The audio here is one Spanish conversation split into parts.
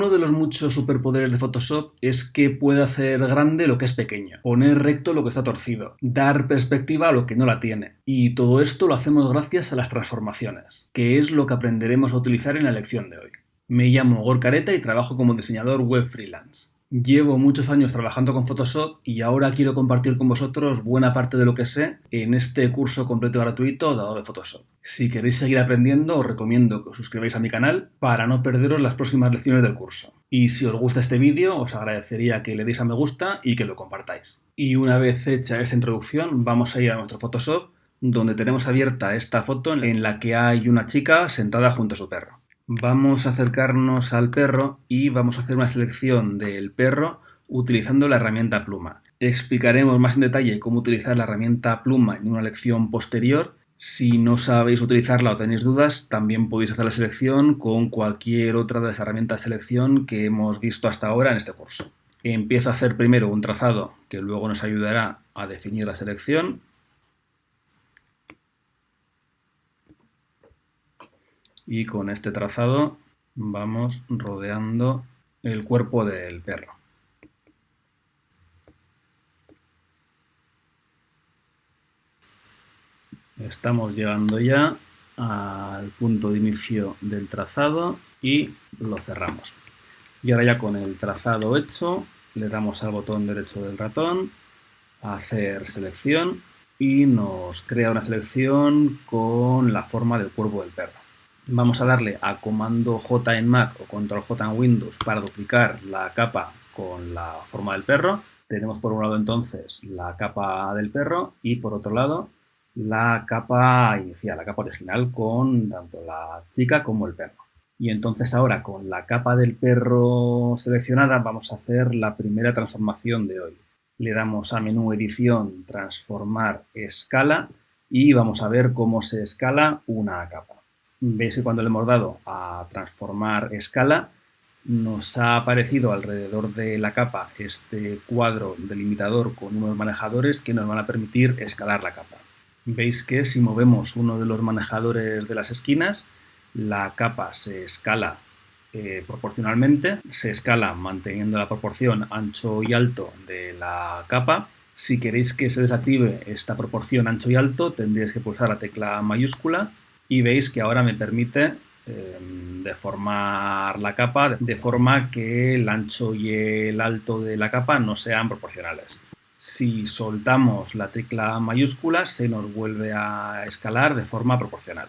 Uno de los muchos superpoderes de Photoshop es que puede hacer grande lo que es pequeño, poner recto lo que está torcido, dar perspectiva a lo que no la tiene. Y todo esto lo hacemos gracias a las transformaciones, que es lo que aprenderemos a utilizar en la lección de hoy. Me llamo Gorka Areta y trabajo como diseñador web freelance. Llevo muchos años trabajando con Photoshop y ahora quiero compartir con vosotros buena parte de lo que sé en este curso completo y gratuito dado de Photoshop. Si queréis seguir aprendiendo, os recomiendo que os suscribáis a mi canal para no perderos las próximas lecciones del curso. Y si os gusta este vídeo, os agradecería que le deis a me gusta y que lo compartáis. Y una vez hecha esta introducción, vamos a ir a nuestro Photoshop, donde tenemos abierta esta foto en la que hay una chica sentada junto a su perro. Vamos a acercarnos al perro y vamos a hacer una selección del perro utilizando la herramienta pluma. Explicaremos más en detalle cómo utilizar la herramienta pluma en una lección posterior. Si no sabéis utilizarla o tenéis dudas, también podéis hacer la selección con cualquier otra de las herramientas de selección que hemos visto hasta ahora en este curso. Empiezo a hacer primero un trazado que luego nos ayudará a definir la selección. Y con este trazado vamos rodeando el cuerpo del perro. Estamos llegando ya al punto de inicio del trazado y lo cerramos. Y ahora ya con el trazado hecho, le damos al botón derecho del ratón, a hacer selección y nos crea una selección con la forma del cuerpo del perro. Vamos a darle a comando J en Mac o control J en Windows para duplicar la capa con la forma del perro. Tenemos por un lado entonces la capa del perro y por otro lado la capa inicial, la capa original con tanto la chica como el perro. Y entonces ahora con la capa del perro seleccionada vamos a hacer la primera transformación de hoy. Le damos a menú edición, transformar, escala y vamos a ver cómo se escala una capa. Veis que cuando le hemos dado a transformar escala nos ha aparecido alrededor de la capa este cuadro delimitador con unos manejadores que nos van a permitir escalar la capa. Veis que si movemos uno de los manejadores de las esquinas, la capa se escala proporcionalmente, se escala manteniendo la proporción ancho y alto de la capa. Si queréis que se desactive esta proporción ancho y alto, tendréis que pulsar la tecla mayúscula y veis que ahora me permite deformar la capa de forma que el ancho y el alto de la capa no sean proporcionales. Si soltamos la tecla mayúscula, se nos vuelve a escalar de forma proporcional.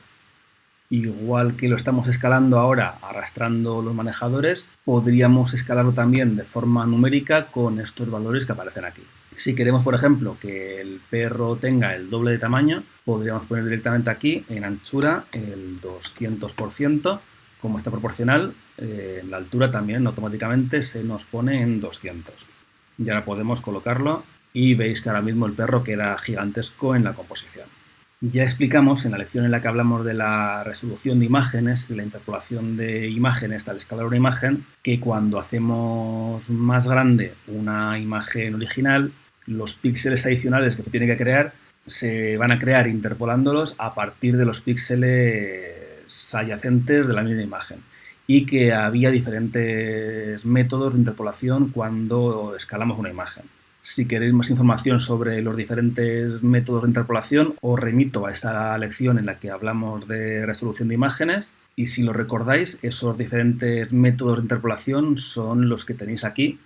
Igual que lo estamos escalando ahora arrastrando los manejadores, podríamos escalarlo también de forma numérica con estos valores que aparecen aquí. Si queremos, por ejemplo, que el perro tenga el doble de tamaño, podríamos poner directamente aquí en anchura el 200%, como está proporcional, en la altura también automáticamente se nos pone en 200. Y ahora podemos colocarlo y veis que ahora mismo el perro queda gigantesco en la composición. Ya explicamos en la lección en la que hablamos de la resolución de imágenes y la interpolación de imágenes al escalar una imagen, que cuando hacemos más grande una imagen original, los píxeles adicionales que se tiene que crear se van a crear interpolándolos a partir de los píxeles adyacentes de la misma imagen y que había diferentes métodos de interpolación cuando escalamos una imagen. Si queréis más información sobre los diferentes métodos de interpolación, os remito a esa lección en la que hablamos de resolución de imágenes y si lo recordáis, esos diferentes métodos de interpolación son los que tenéis aquí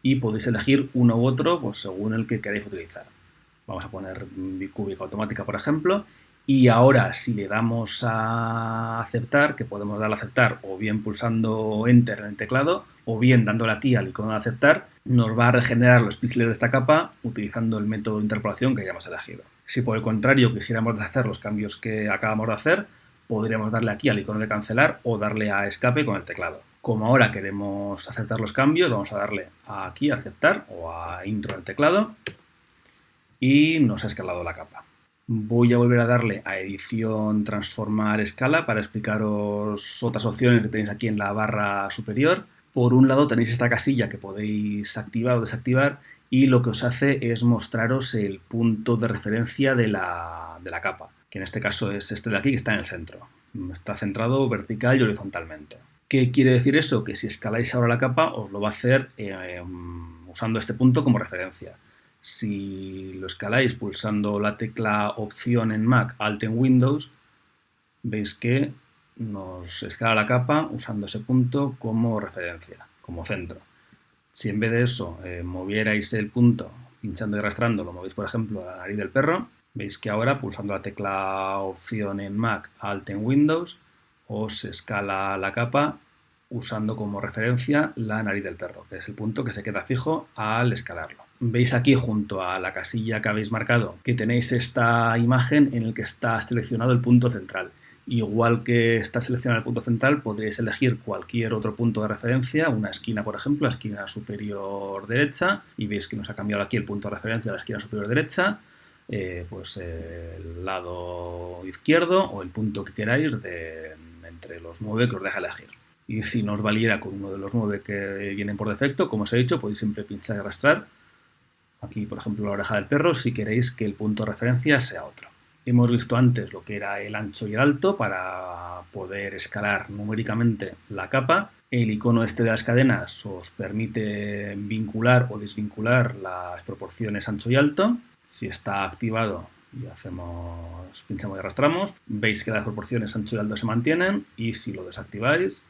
y podéis elegir uno u otro pues, según el que queráis utilizar. Vamos a poner bicúbica automática, por ejemplo, y ahora si le damos a aceptar, que podemos darle a aceptar o bien pulsando Enter en el teclado o bien dándole aquí al icono de aceptar, nos va a regenerar los píxeles de esta capa utilizando el método de interpolación que hayamos elegido. Si por el contrario quisiéramos deshacer los cambios que acabamos de hacer, podríamos darle aquí al icono de cancelar o darle a escape con el teclado. Como ahora queremos aceptar los cambios, vamos a darle aquí a aceptar o a intro en el teclado y nos ha escalado la capa. Voy a volver a darle a edición, transformar, escala para explicaros otras opciones que tenéis aquí en la barra superior. Por un lado tenéis esta casilla que podéis activar o desactivar y lo que os hace es mostraros el punto de referencia de la capa, que en este caso es este de aquí que está en el centro. Está centrado vertical y horizontalmente. ¿Qué quiere decir eso? Que si escaláis ahora la capa os lo va a hacer usando este punto como referencia. Si lo escaláis pulsando la tecla Opción en Mac, Alt en Windows, veis que nos escala la capa usando ese punto como referencia, como centro. Si en vez de eso movierais el punto pinchando y arrastrando, lo movéis por ejemplo a la nariz del perro, veis que ahora pulsando la tecla Opción en Mac, Alt en Windows, os escala la capa usando como referencia la nariz del perro, que es el punto que se queda fijo al escalarlo. Veis aquí junto a la casilla que habéis marcado que tenéis esta imagen en la que está seleccionado el punto central. Igual que está seleccionado el punto central, podréis elegir cualquier otro punto de referencia, una esquina, por ejemplo, la esquina superior derecha, y veis que nos ha cambiado aquí el punto de referencia a la esquina superior derecha, pues el lado izquierdo o el punto que queráis entre los 9 que os deja elegir. Y si no os valiera con uno de los 9 que vienen por defecto, como os he dicho, podéis siempre pinchar y arrastrar. Aquí, por ejemplo, la oreja del perro, si queréis que el punto de referencia sea otro. Hemos visto antes lo que era el ancho y el alto para poder escalar numéricamente la capa. El icono este de las cadenas os permite vincular o desvincular las proporciones ancho y alto. Si está activado y pinchamos y arrastramos, veis que las proporciones ancho y alto se mantienen, y si lo desactiváis,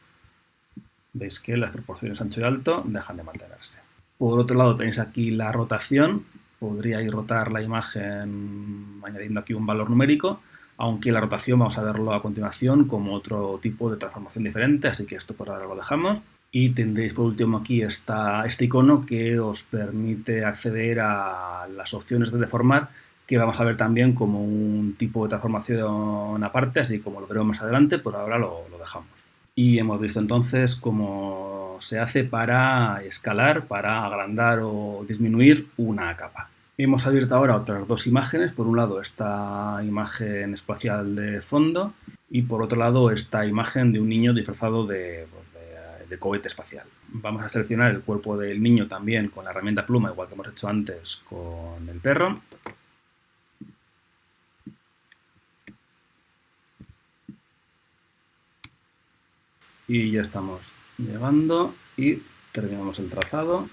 veis que las proporciones ancho y alto dejan de mantenerse. Por otro lado tenéis aquí la rotación. Podríais rotar la imagen añadiendo aquí un valor numérico, aunque la rotación vamos a verlo a continuación como otro tipo de transformación diferente, así que esto por ahora lo dejamos. Y tendréis por último aquí este icono que os permite acceder a las opciones de deformar, que vamos a ver también como un tipo de transformación aparte, así como lo veremos más adelante. Por ahora lo dejamos. Y hemos visto entonces cómo se hace para escalar, para agrandar o disminuir una capa. Hemos abierto ahora otras dos imágenes. Por un lado esta imagen espacial de fondo y por otro lado esta imagen de un niño disfrazado de cohete espacial. Vamos a seleccionar el cuerpo del niño también con la herramienta pluma, igual que hemos hecho antes con el perro. Y ya estamos llegando y terminamos el trazado.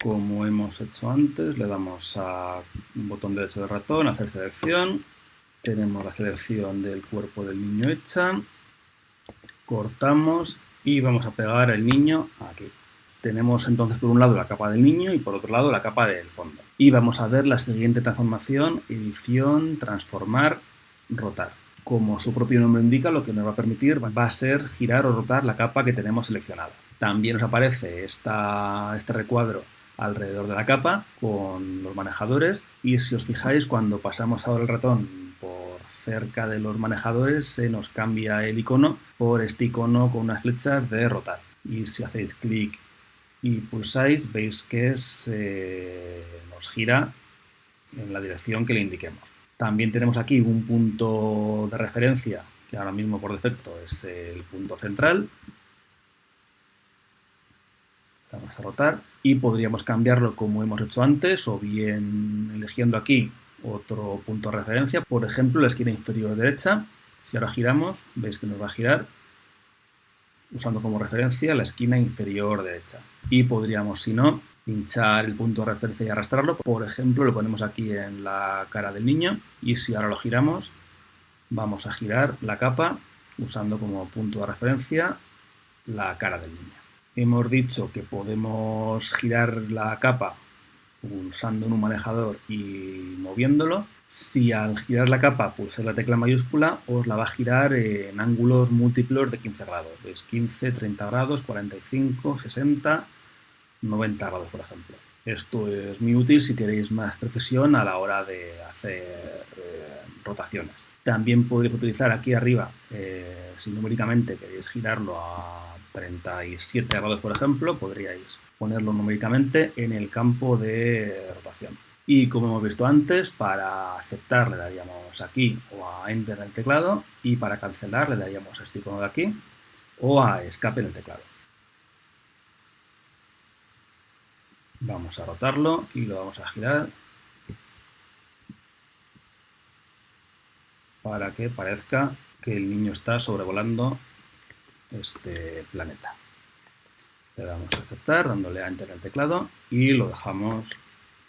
Como hemos hecho antes, le damos a un botón derecho del ratón, hacer selección. Tenemos la selección del cuerpo del niño hecha. Cortamos y vamos a pegar el niño aquí. Tenemos entonces por un lado la capa del niño y por otro lado la capa del fondo. Y vamos a ver la siguiente transformación: edición, transformar, rotar. Como su propio nombre indica, lo que nos va a permitir va a ser girar o rotar la capa que tenemos seleccionada. También nos aparece este recuadro alrededor de la capa con los manejadores, y si os fijáis, cuando pasamos ahora el ratón por cerca de los manejadores se nos cambia el icono por este icono con unas flechas de rotar, y si hacéis clic y pulsáis veis que nos gira en la dirección que le indiquemos. También tenemos aquí un punto de referencia que ahora mismo por defecto es el punto central. Vamos a rotar y podríamos cambiarlo como hemos hecho antes, o bien eligiendo aquí otro punto de referencia, por ejemplo la esquina inferior derecha. Si ahora giramos, veis que nos va a girar usando como referencia la esquina inferior derecha. Y podríamos, si no, pinchar el punto de referencia y arrastrarlo. Por ejemplo, lo ponemos aquí en la cara del niño, y si ahora lo giramos, vamos a girar la capa usando como punto de referencia la cara del niño. Hemos dicho que podemos girar la capa pulsando en un manejador y moviéndolo. Si al girar la capa pulsáis la tecla mayúscula, os la va a girar en ángulos múltiplos de 15 grados. ¿Veis? 15, 30 grados, 45, 60, 90 grados, por ejemplo. Esto es muy útil si queréis más precisión a la hora de hacer rotaciones. También podréis utilizar aquí arriba, si numéricamente queréis girarlo a 37 grados, por ejemplo, podríais ponerlo numéricamente en el campo de rotación. Y como hemos visto antes, para aceptar le daríamos aquí o a Enter en el teclado, y para cancelar le daríamos a este icono de aquí o a Escape en el teclado. Vamos a rotarlo y lo vamos a girar para que parezca que el niño está sobrevolando este planeta. Le damos a aceptar dándole a Enter en el teclado y lo dejamos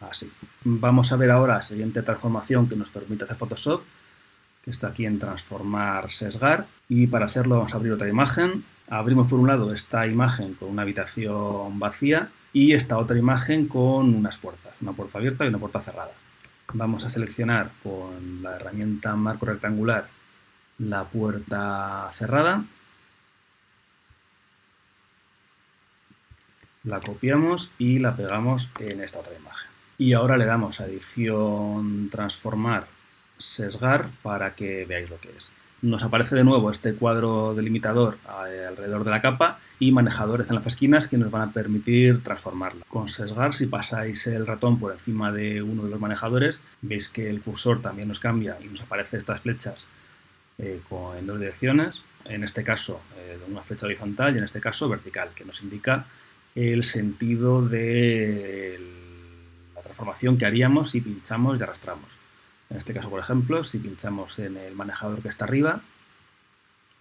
así. Vamos a ver ahora la siguiente transformación que nos permite hacer Photoshop, que está aquí en transformar, sesgar, y para hacerlo vamos a abrir otra imagen. Abrimos por un lado esta imagen con una habitación vacía y esta otra imagen con unas puertas, una puerta abierta y una puerta cerrada. Vamos a seleccionar con la herramienta marco rectangular la puerta cerrada, la copiamos y la pegamos en esta otra imagen. Y ahora le damos a edición, transformar, sesgar para que veáis lo que es. Nos aparece de nuevo este cuadro delimitador alrededor de la capa y manejadores en las esquinas que nos van a permitir transformarla. Con sesgar, si pasáis el ratón por encima de uno de los manejadores, veis que el cursor también nos cambia y nos aparecen estas flechas en dos direcciones, en este caso una flecha horizontal y en este caso vertical, que nos indica el sentido de la transformación que haríamos si pinchamos y arrastramos. En este caso, por ejemplo, si pinchamos en el manejador que está arriba,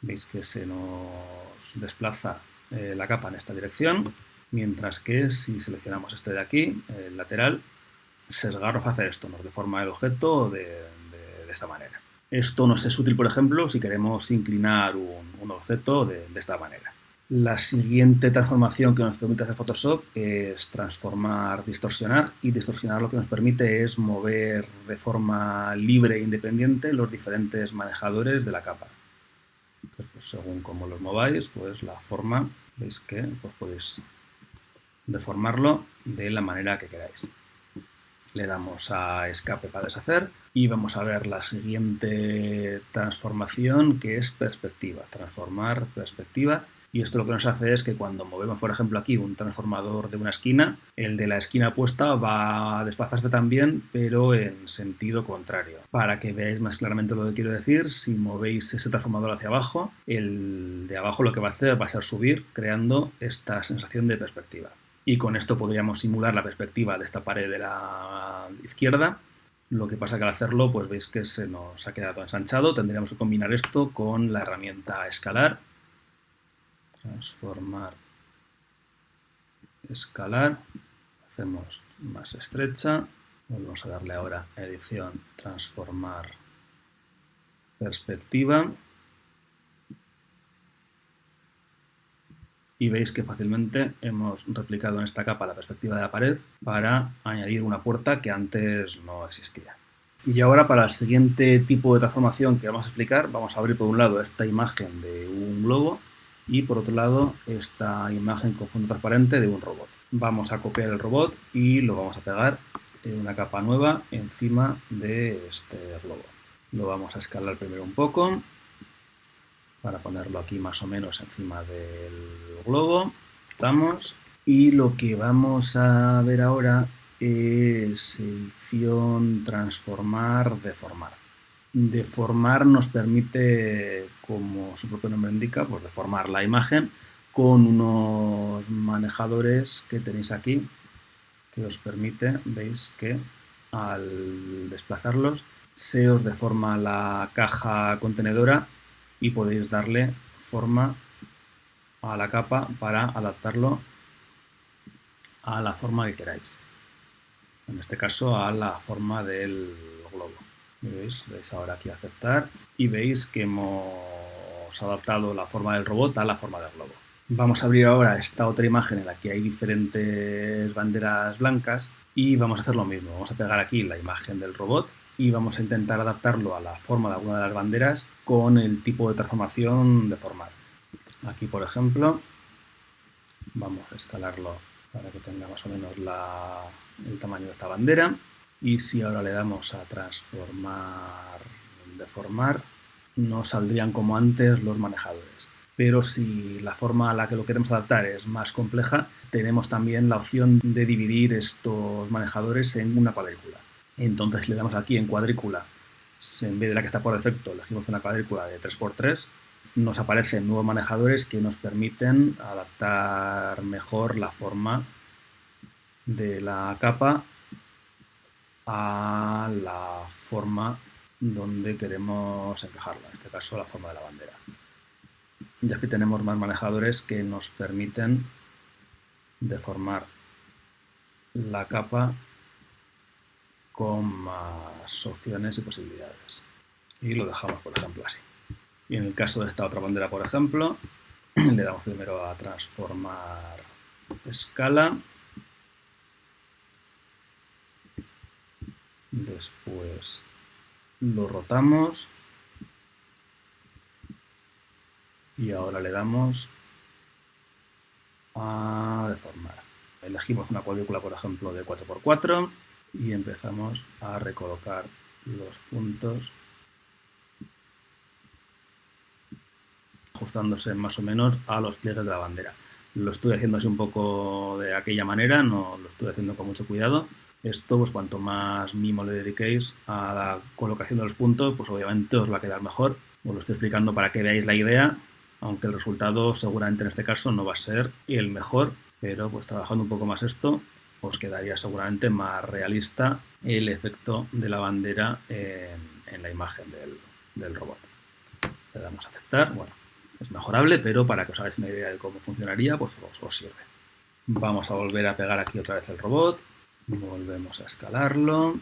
veis que se nos desplaza la capa en esta dirección, mientras que si seleccionamos este de aquí, el lateral, sesgar nos hace esto, nos deforma el objeto de esta manera. Esto nos es útil, por ejemplo, si queremos inclinar un objeto de esta manera. La siguiente transformación que nos permite hacer Photoshop es transformar, distorsionar, y distorsionar lo que nos permite es mover de forma libre e independiente los diferentes manejadores de la capa. Entonces, pues, según cómo los mováis, pues la forma, veis que pues, podéis deformarlo de la manera que queráis. Le damos a escape para deshacer y vamos a ver la siguiente transformación, que es perspectiva, transformar perspectiva. Y esto lo que nos hace es que cuando movemos, por ejemplo, aquí un transformador de una esquina, el de la esquina opuesta va a desplazarse también, pero en sentido contrario. Para que veáis más claramente lo que quiero decir, si movéis ese transformador hacia abajo, el de abajo lo que va a hacer va a ser subir, creando esta sensación de perspectiva. Y con esto podríamos simular la perspectiva de esta pared de la izquierda. Lo que pasa que al hacerlo, pues veis que se nos ha quedado ensanchado. Tendríamos que combinar esto con la herramienta escalar. Transformar, escalar. Hacemos más estrecha. Volvemos a darle ahora a edición, transformar, perspectiva. Y veis que fácilmente hemos replicado en esta capa la perspectiva de la pared para añadir una puerta que antes no existía. Y ahora, para el siguiente tipo de transformación que vamos a explicar, vamos a abrir por un lado esta imagen de un globo y por otro lado esta imagen con fondo transparente de un robot. Vamos a copiar el robot y lo vamos a pegar en una capa nueva encima de este globo. Lo vamos a escalar primero un poco para ponerlo aquí más o menos encima del globo. Estamos. Y lo que vamos a ver ahora es edición, transformar, deformar. Deformar nos permite, como su propio nombre indica, pues deformar la imagen con unos manejadores que tenéis aquí, que os permite, veis que al desplazarlos se os deforma la caja contenedora y podéis darle forma a la capa para adaptarlo a la forma que queráis. En este caso a la forma del globo. ¿Veis? Veis ahora aquí aceptar y veis que hemos adaptado la forma del robot a la forma del globo. Vamos a abrir ahora esta otra imagen en la que hay diferentes banderas blancas y vamos a hacer lo mismo. Vamos a pegar aquí la imagen del robot y vamos a intentar adaptarlo a la forma de alguna de las banderas con el tipo de transformación deformar. Aquí, por ejemplo, vamos a escalarlo para que tenga más o menos el tamaño de esta bandera. Y si ahora le damos a transformar, deformar, no saldrían como antes los manejadores. Pero si la forma a la que lo queremos adaptar es más compleja, tenemos también la opción de dividir estos manejadores en una cuadrícula. Entonces, si le damos aquí en cuadrícula, en vez de la que está por defecto, elegimos una cuadrícula de 3×3, nos aparecen nuevos manejadores que nos permiten adaptar mejor la forma de la capa a la forma donde queremos encajarla, en este caso la forma de la bandera. Y aquí tenemos más manejadores que nos permiten deformar la capa con más opciones y posibilidades. Y lo dejamos, por ejemplo, así. Y en el caso de esta otra bandera, por ejemplo, le damos primero a transformar escala. Después lo rotamos. Y ahora le damos a deformar. Elegimos una cuadrícula, por ejemplo, de 4×4 y empezamos a recolocar los puntos ajustándose más o menos a los pliegues de la bandera. Lo estoy haciendo así un poco de aquella manera, no lo estoy haciendo con mucho cuidado. Esto, pues cuanto más mimo le dediquéis a la colocación de los puntos, pues obviamente os va a quedar mejor. Os lo estoy explicando para que veáis la idea, aunque el resultado seguramente en este caso no va a ser el mejor, pero pues trabajando un poco más esto, os quedaría seguramente más realista el efecto de la bandera en la imagen del robot. Le damos a aceptar. Bueno, es mejorable, pero para que os hagáis una idea de cómo funcionaría, pues os sirve. Vamos a volver a pegar aquí otra vez el robot. Volvemos a escalarlo.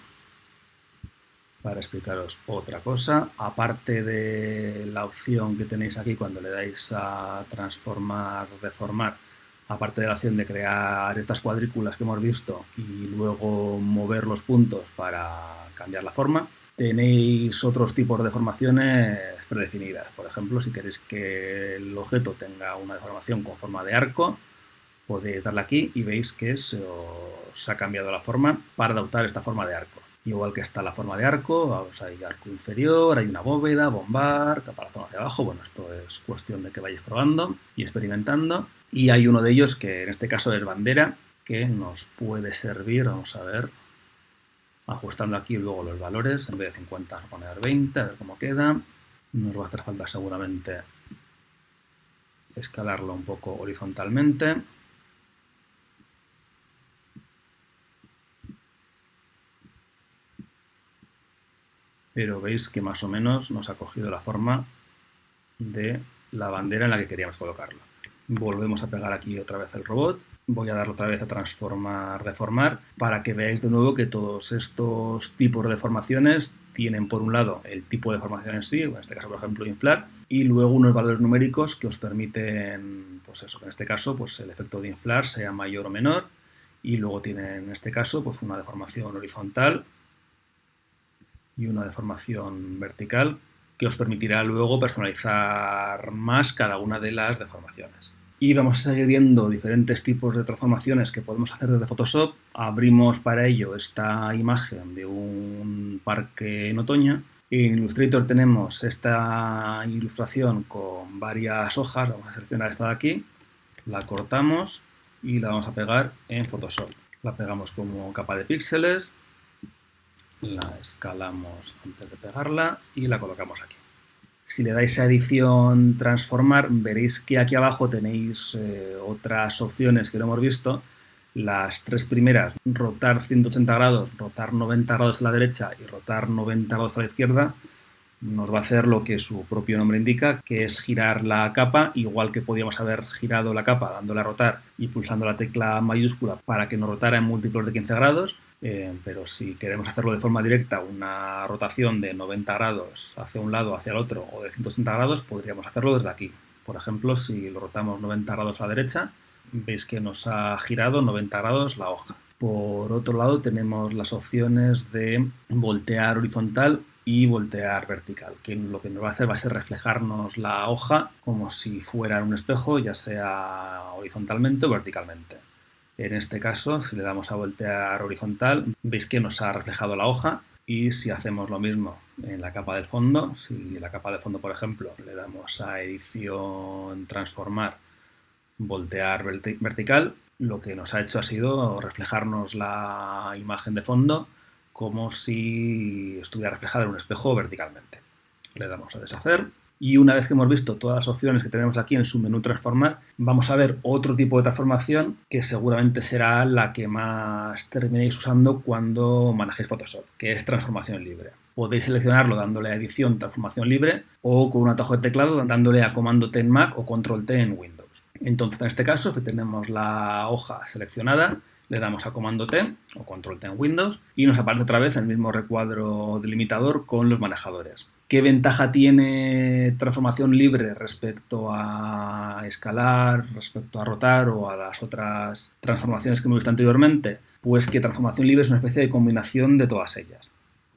Para explicaros otra cosa, aparte de la opción que tenéis aquí cuando le dais a transformar, deformar, aparte de la opción de crear estas cuadrículas que hemos visto y luego mover los puntos para cambiar la forma, tenéis otros tipos de deformaciones predefinidas. Por ejemplo, si queréis que el objeto tenga una deformación con forma de arco, podéis darle aquí y veis que se os ha cambiado la forma para adoptar esta forma de arco. Igual que está la forma de arco, hay arco inferior, hay una bóveda, bombar, caparazón hacia abajo. Bueno, esto es cuestión de que vayáis probando y experimentando. Y hay uno de ellos que en este caso es bandera, que nos puede servir, vamos a ver, ajustando aquí luego los valores, en vez de 50 vamos a poner 20, a ver cómo queda. Nos va a hacer falta seguramente escalarlo un poco horizontalmente. Pero veis que más o menos nos ha cogido la forma de la bandera en la que queríamos colocarlo. Volvemos a pegar aquí otra vez el robot. Voy a darle otra vez a transformar, deformar, para que veáis de nuevo que todos estos tipos de deformaciones tienen por un lado el tipo de deformación en sí, en este caso por ejemplo inflar, y luego unos valores numéricos que os permiten, pues eso, que en este caso pues el efecto de inflar sea mayor o menor, y luego tiene en este caso pues una deformación horizontal y una deformación vertical que os permitirá luego personalizar más cada una de las deformaciones. Y vamos a seguir viendo diferentes tipos de transformaciones que podemos hacer desde Photoshop. Abrimos para ello esta imagen de un parque en otoño. En Illustrator tenemos esta ilustración con varias hojas. Vamos a seleccionar esta de aquí, la cortamos y la vamos a pegar en Photoshop. La pegamos como capa de píxeles, la escalamos antes de pegarla y la colocamos aquí. Si le dais a edición transformar, veréis que aquí abajo tenéis otras opciones que no hemos visto. Las tres primeras, rotar 180 grados, rotar 90 grados a la derecha y rotar 90 grados a la izquierda, nos va a hacer lo que su propio nombre indica, que es girar la capa, igual que podíamos haber girado la capa dándole a rotar y pulsando la tecla mayúscula para que nos rotara en múltiplos de 15 grados. Pero si queremos hacerlo de forma directa, una rotación de 90 grados hacia un lado, hacia el otro, o de 180 grados, podríamos hacerlo desde aquí. Por ejemplo, si lo rotamos 90 grados a la derecha, veis que nos ha girado 90 grados la hoja. Por otro lado, tenemos las opciones de voltear horizontal y voltear vertical, que lo que nos va a hacer va a ser reflejarnos la hoja como si fuera un espejo, ya sea horizontalmente o verticalmente. En este caso, si le damos a voltear horizontal, veis que nos ha reflejado la hoja, y si hacemos lo mismo en la capa del fondo, si en la capa del fondo, por ejemplo, le damos a edición, transformar, voltear vertical, lo que nos ha hecho ha sido reflejarnos la imagen de fondo como si estuviera reflejada en un espejo verticalmente. Le damos a deshacer Y una vez que hemos visto todas las opciones que tenemos aquí en el submenú transformar, vamos a ver otro tipo de transformación que seguramente será la que más terminéis usando cuando manejéis Photoshop, que es transformación libre. Podéis seleccionarlo dándole a edición transformación libre o con un atajo de teclado dándole a comando T en Mac o control T en Windows. Entonces, en este caso, si tenemos la hoja seleccionada, le damos a comando T o control T en Windows y nos aparece otra vez el mismo recuadro delimitador con los manejadores. ¿Qué ventaja tiene transformación libre respecto a escalar, respecto a rotar o a las otras transformaciones que hemos visto anteriormente? Pues que transformación libre es una especie de combinación de todas ellas.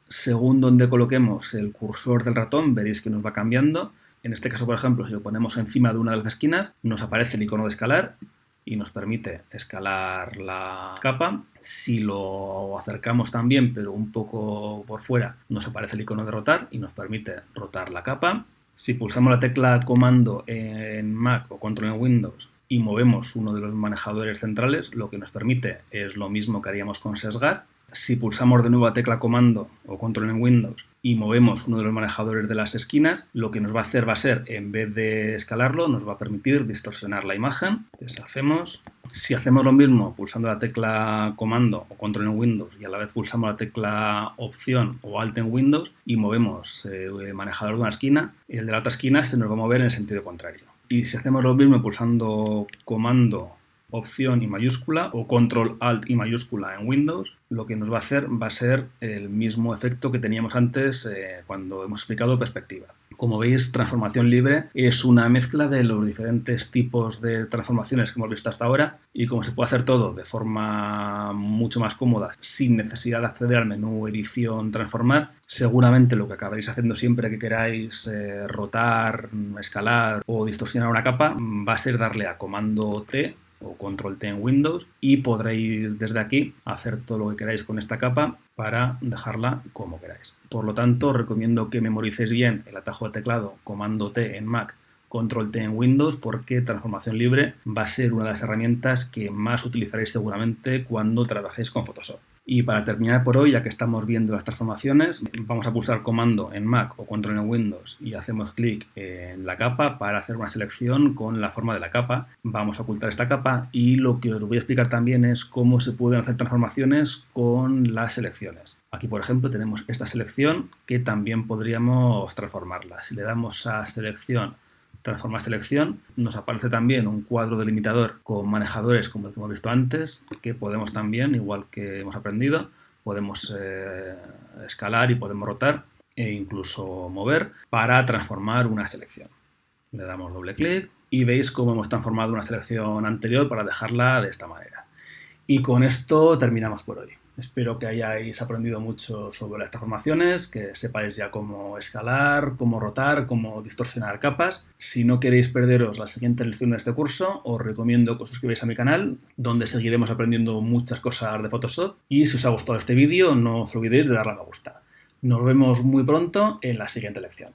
Según donde coloquemos el cursor del ratón, veréis que nos va cambiando. En este caso, por ejemplo, si lo ponemos encima de una de las esquinas, nos aparece el icono de escalar y nos permite escalar la capa. Si lo acercamos también, pero un poco por fuera, nos aparece el icono de rotar y nos permite rotar la capa. Si pulsamos la tecla comando en Mac o control en Windows y movemos uno de los manejadores centrales, lo que nos permite es lo mismo que haríamos con sesgar. Si pulsamos de nuevo la tecla comando o control en Windows y movemos uno de los manejadores de las esquinas, lo que nos va a hacer va a ser, en vez de escalarlo, nos va a permitir distorsionar la imagen. Deshacemos. Si hacemos lo mismo pulsando la tecla comando o control en Windows y a la vez pulsamos la tecla opción o alt en Windows y movemos el manejador de una esquina, el de la otra esquina se nos va a mover en el sentido contrario. Y si hacemos lo mismo pulsando comando, opción y mayúscula o control alt y mayúscula en Windows, lo que nos va a hacer va a ser el mismo efecto que teníamos antes cuando hemos explicado perspectiva. Como veis, transformación libre es una mezcla de los diferentes tipos de transformaciones que hemos visto hasta ahora y como se puede hacer todo de forma mucho más cómoda sin necesidad de acceder al menú edición transformar, seguramente lo que acabaréis haciendo siempre que queráis rotar, escalar o distorsionar una capa va a ser darle a comando T o control T en Windows y podréis desde aquí hacer todo lo que queráis con esta capa para dejarla como queráis. Por lo tanto, os recomiendo que memoricéis bien el atajo de teclado comando T en Mac, control T en Windows, porque transformación libre va a ser una de las herramientas que más utilizaréis seguramente cuando trabajéis con Photoshop. Y para terminar por hoy, ya que estamos viendo las transformaciones, vamos a pulsar comando en Mac o control en Windows y hacemos clic en la capa para hacer una selección con la forma de la capa. Vamos a ocultar esta capa y lo que os voy a explicar también es cómo se pueden hacer transformaciones con las selecciones. Aquí, por ejemplo, tenemos esta selección que también podríamos transformarla. Si le damos a selección, transformar selección, nos aparece también un cuadro delimitador con manejadores como el que hemos visto antes, que podemos también, igual que hemos aprendido, podemos escalar y podemos rotar e incluso mover para transformar una selección. Le damos doble clic y veis cómo hemos transformado una selección anterior para dejarla de esta manera. Y con esto terminamos por hoy. Espero que hayáis aprendido mucho sobre las transformaciones, que sepáis ya cómo escalar, cómo rotar, cómo distorsionar capas. Si no queréis perderos las siguientes lecciones de este curso, os recomiendo que os suscribáis a mi canal, donde seguiremos aprendiendo muchas cosas de Photoshop. Y si os ha gustado este vídeo, no os olvidéis de darle a me gusta. Nos vemos muy pronto en la siguiente lección.